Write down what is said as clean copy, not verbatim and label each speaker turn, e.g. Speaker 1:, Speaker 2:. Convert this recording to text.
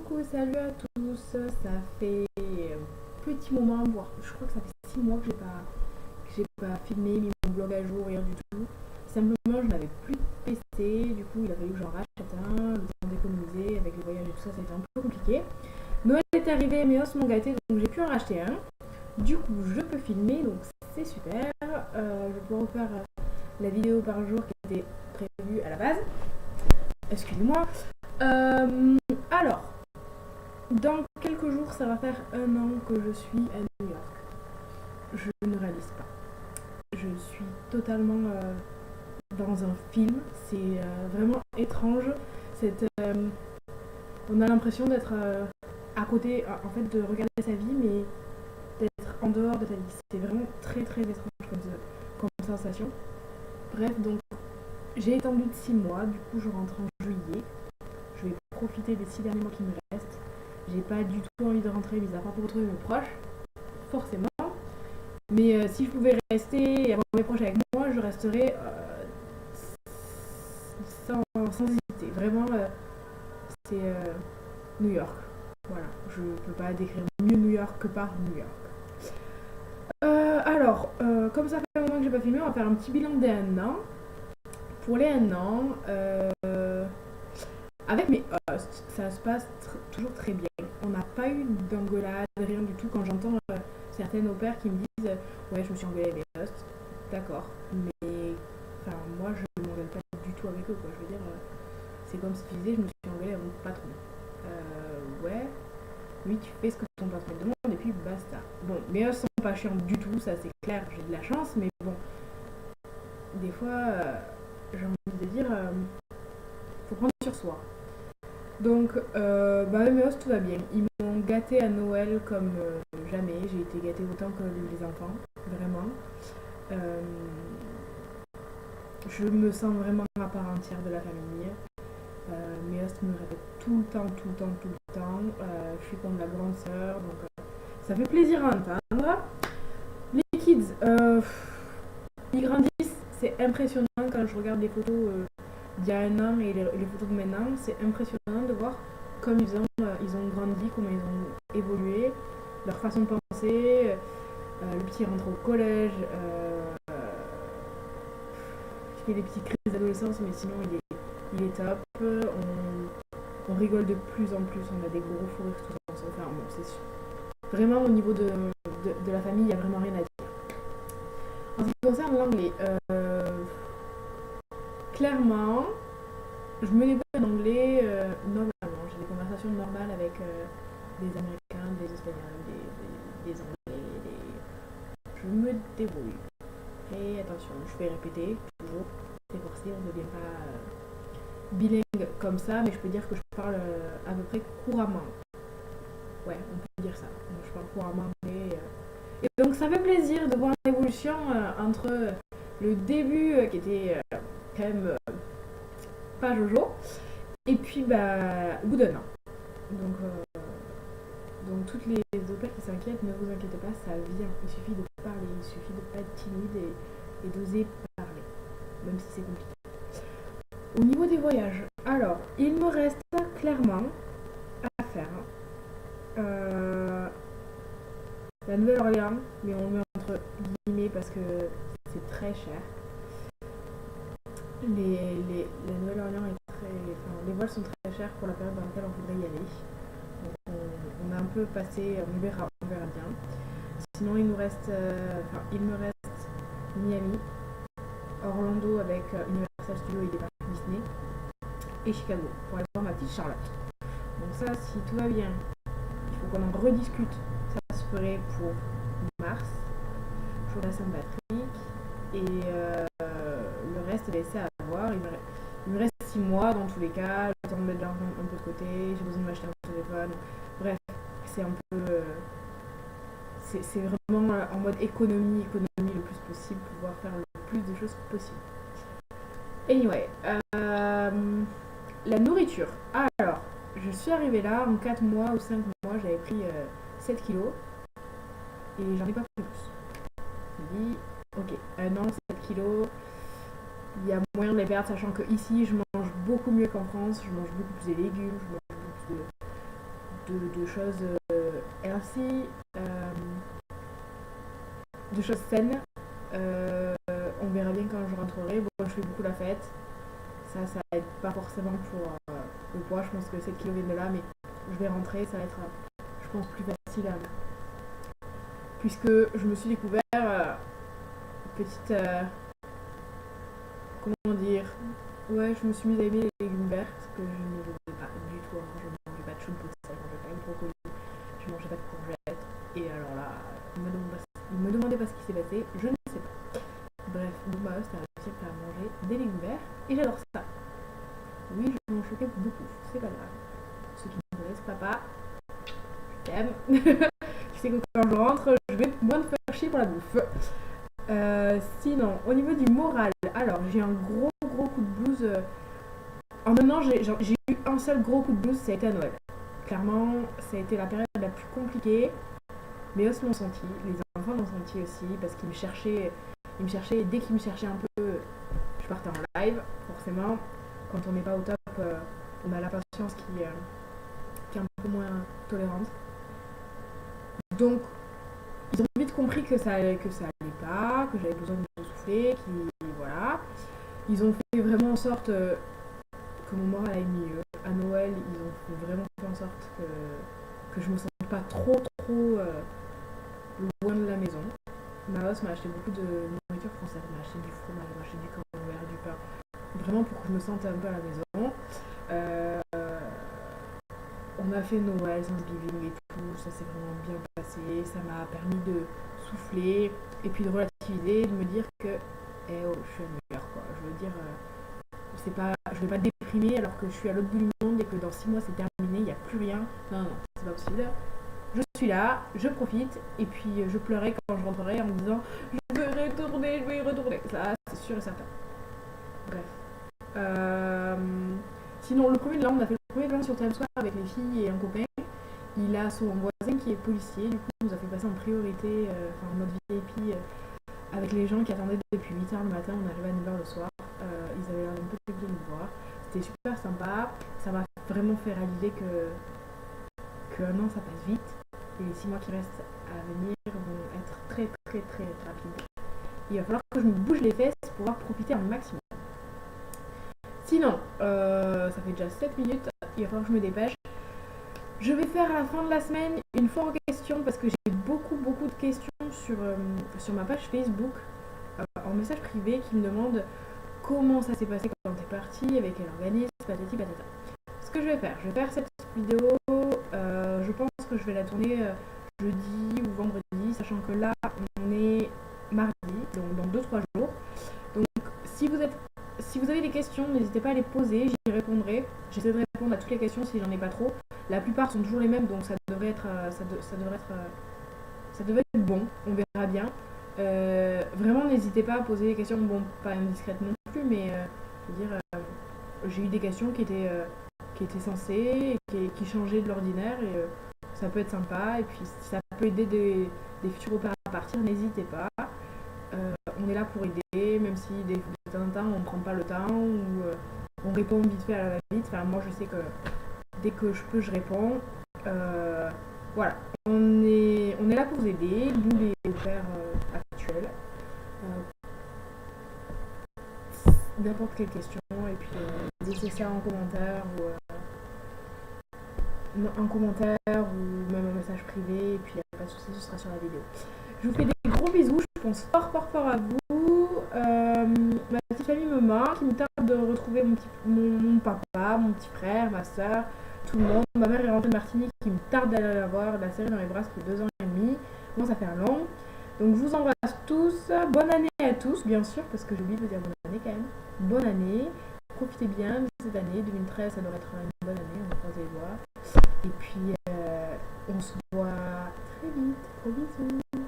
Speaker 1: Coucou, salut à tous. Ça fait un petit moment, voire je crois que ça fait 6 mois que j'ai pas filmé, mis mon blog à jour, rien du tout. Simplement, je n'avais plus de PC, du coup, il a fallu que j'en rachète un, le temps d'économiser, avec le voyage et tout ça, c'était un peu compliqué. Noël est arrivé, mes os m'ont gâté, donc j'ai pu en racheter un. Du coup, je peux filmer, donc c'est super. Je peux refaire la vidéo par jour qui était prévue à la base. Excusez-moi. Alors, dans quelques jours, ça va faire un an que je suis à New York. Je ne réalise pas. Je suis totalement dans un film. C'est vraiment étrange. On a l'impression d'être à côté, en fait, de regarder sa vie, mais d'être en dehors de sa vie. C'est vraiment très très étrange comme sensation. Bref, donc j'ai étendu de 6 mois. Du coup, je rentre en juillet. Je vais profiter des 6 derniers mois qui me restent. J'ai pas du tout envie de rentrer, mis à part pour retrouver mes proches, forcément. Mais si je pouvais rester et avoir mes proches avec moi, je resterais sans hésiter. Vraiment, c'est New York. Voilà, je peux pas décrire mieux New York que par New York. Comme ça fait un moment que j'ai pas filmé, on va faire un petit bilan des 1 an. Pour les 1 an, avec mes hosts, ça se passe toujours très bien. On n'a pas eu d'engueulade, rien du tout. Quand j'entends certaines au pair qui me disent ouais, je me suis engueulée avec mes hosts, d'accord. Mais enfin, moi, je ne m'engueule pas du tout avec eux, quoi. Je veux dire, c'est comme si tu disais je me suis engueulée avec mon patron. Ouais, oui, tu fais ce que ton patron te demande et puis basta. Bon, mes hosts sont pas chiants du tout, ça c'est clair, j'ai de la chance, mais bon, des fois, j'ai envie de dire, faut prendre sur soi. Donc, avec mes hosts, tout va bien. Ils m'ont gâté à Noël comme jamais. J'ai été gâtée autant que les enfants, vraiment. Je me sens vraiment à part entière de la famille. Mes hosts me répètent tout le temps. Je suis comme la grande sœur, donc ça fait plaisir à entendre. Les kids, ils grandissent. C'est impressionnant quand je regarde les photos d'il y a 1 an et les photos de maintenant. C'est impressionnant de voir comme ils ont grandi, comment ils ont évolué, leur façon de penser. Le petit rentre au collège. Il fait des petites crises d'adolescence, mais sinon il est top. On rigole de plus en plus, on a des gros fous rires tous ensemble. Enfin, bon, c'est sûr. Vraiment, au niveau de la famille, il n'y a vraiment rien à dire. En ce qui concerne l'anglais, clairement, je me débrouille en anglais normalement. J'ai des conversations normales avec des Américains, des Espagnols, des Anglais. Je me débrouille. Et attention, je vais répéter, toujours, c'est forcé, on ne devient pas bilingue comme ça, mais je peux dire que je parle à peu près couramment. Ouais, on peut dire ça. Donc, je parle couramment anglais. Et donc ça fait plaisir de voir l'évolution entre le début qui était quand même pas jojo, et puis au bout d'1 an. Donc toutes les opères qui s'inquiètent, ne vous inquiétez pas, ça vient. Il suffit de parler, il suffit de pas être timide et d'oser parler, même si c'est compliqué. Au niveau des voyages, alors, il me reste clairement à faire la Nouvelle-Orléans, mais on le met entre guillemets parce que c'est très cher. La Nouvelle-Orléans est les vols sont très chers pour la période dans laquelle on voudrait y aller. Donc on a un peu passé, on verra bien. Sinon il me reste Miami, Orlando avec Universal Studios et des parcs Disney, et Chicago pour aller voir ma petite Charlotte. Donc ça, si tout va bien, il faut qu'on en rediscute. Ça se ferait pour mars, jour de la Saint-Patrick, et le reste est laissé à voir. Il me reste 6 mois dans tous les cas, le temps de mettre l'argent un peu de côté, j'ai besoin de m'acheter un téléphone. Bref, c'est un peu. C'est vraiment en mode économie le plus possible, pouvoir faire le plus de choses possible. Anyway, la nourriture. Alors, je suis arrivée là en 4 mois ou 5 mois, j'avais pris 7 kilos et j'en ai pas pris plus. Je me dis, ok, 1 an, 7 kilos, il y a moyen de les perdre, sachant que ici je mange beaucoup mieux qu'en France, je mange beaucoup plus de légumes, je mange beaucoup plus de choses healthy, de choses saines. On verra bien quand je rentrerai. Bon, je fais beaucoup la fête. Ça aide pas forcément pour le poids. Je pense que 7 kilos viennent de là, mais je vais rentrer. Ça va être, je pense, plus facile. Puisque je me suis découvert petite. Comment dire. Ouais, je me suis mise à aimer les légumes verts. Parce que je ne les aimais pas du tout. Avant, je ne mangeais pas de choux de poussin, je ne mangeais pas de brocoli, je ne mangeais pas de courgettes. Et alors là, il me demandait pas ce qui s'est passé. Je ne sais pas. Bref, donc ma host a réussi à faire manger des légumes verts et j'adore ça. Oui, je m'en choquais beaucoup, c'est pas grave. Ceux qui me connaissent, papa, je t'aime. Tu sais que quand je rentre, je vais moins me faire chier pour la bouffe. Sinon, au niveau du moral, alors j'ai un gros coup de blues. En un an, j'ai eu un seul gros coup de blues, ça a été à Noël. Clairement, ça a été la période la plus compliquée. Mes os l'ont senti, les enfants l'ont senti aussi, parce qu'ils me cherchaient. Et dès qu'ils me cherchaient un peu, je partais en live, forcément. Quand on n'est pas au top, on a la patience qui est un peu moins tolérante. Donc, ils ont vite compris que ça allait pas, que j'avais besoin de souffler, voilà. Ils ont fait vraiment en sorte que mon moral aille mieux. À Noël, ils ont vraiment fait en sorte que je me sente pas trop loin de la maison. Ma host m'a acheté beaucoup de nourriture française, m'a acheté du fromage, m'a acheté du camembert, du pain, vraiment pour que je me sente un peu à la maison. On a fait Noël, Thanksgiving et tout, ça s'est vraiment bien passé, ça m'a permis de souffler et puis de relativiser, de me dire que je suis à New York, quoi. Je veux dire, je vais pas déprimer alors que je suis à l'autre bout du monde et que dans 6 mois c'est terminé, il n'y a plus rien. Non, c'est pas possible. Je suis là, je profite, et puis je pleurais quand je rentrerai en me disant je vais y retourner. Ça, c'est sûr et certain. Bref. Sinon, le premier on a fait le premier plan sur Times Square avec les filles et un copain. Il a son voisin qui est policier, du coup, il nous a fait passer en priorité, en mode VIP, avec les gens qui attendaient depuis 8h le matin. On arrivait à 9h le soir. Ils avaient l'air d'un peu dégoûtés de nous voir. C'était super sympa. Ça m'a vraiment fait réaliser qu'un an ça passe vite. Et les 6 mois qui restent à venir vont être très rapides. Il va falloir que je me bouge les fesses pour pouvoir profiter un maximum. Sinon, ça fait déjà 7 minutes, il va falloir que je me dépêche. Je vais faire à la fin de la semaine une foire aux questions parce que j'ai beaucoup de questions sur ma page Facebook en message privé qui me demandent comment ça s'est passé quand t'es parti, avec quel organisme, patati patata. Ce que je vais faire cette vidéo, je pense que je vais la tourner jeudi ou vendredi, sachant que là on est mardi, donc dans 2-3 jours. Donc si vous avez des questions, n'hésitez pas à les poser, j'y répondrai. J'essaie de répondre à toutes les questions si j'en ai pas trop. La plupart sont toujours les mêmes, donc ça devrait être bon, on verra bien. Vraiment n'hésitez pas à poser des questions, bon pas indiscrètes non plus, mais je veux dire, j'ai eu des questions qui étaient sensées, qui changeaient de l'ordinaire, et ça peut être sympa, et puis si ça peut aider des futurs opérateurs à partir, n'hésitez pas. On est là pour aider, même si de temps en temps on ne prend pas le temps, ou on répond vite fait à la va-vite. Enfin, moi je sais que dès que je peux, je réponds. Voilà, on est là pour vous aider, nous les pères actuels. N'importe quelle question, et puis laissez ça en commentaire ou même un message privé, et puis pas de soucis, ce sera sur la vidéo. Je vous fais des gros bisous, je pense fort à vous. Ma petite famille me manque, il me tarde de retrouver mon papa, mon petit frère, ma soeur, tout le monde. Ma mère est rentrée de Martinique, il me tarde d'aller la voir, de la serrer dans les bras, ça fait 2 ans et demi. Bon, ça fait un long. Donc je vous embrasse tous, bonne année à tous, bien sûr, parce que j'ai oublié de vous dire bonne année quand même. Bonne année, profitez bien de cette année, 2013 ça doit être une bonne année, on va croiser les doigts. Et puis on se voit très vite, gros bisous.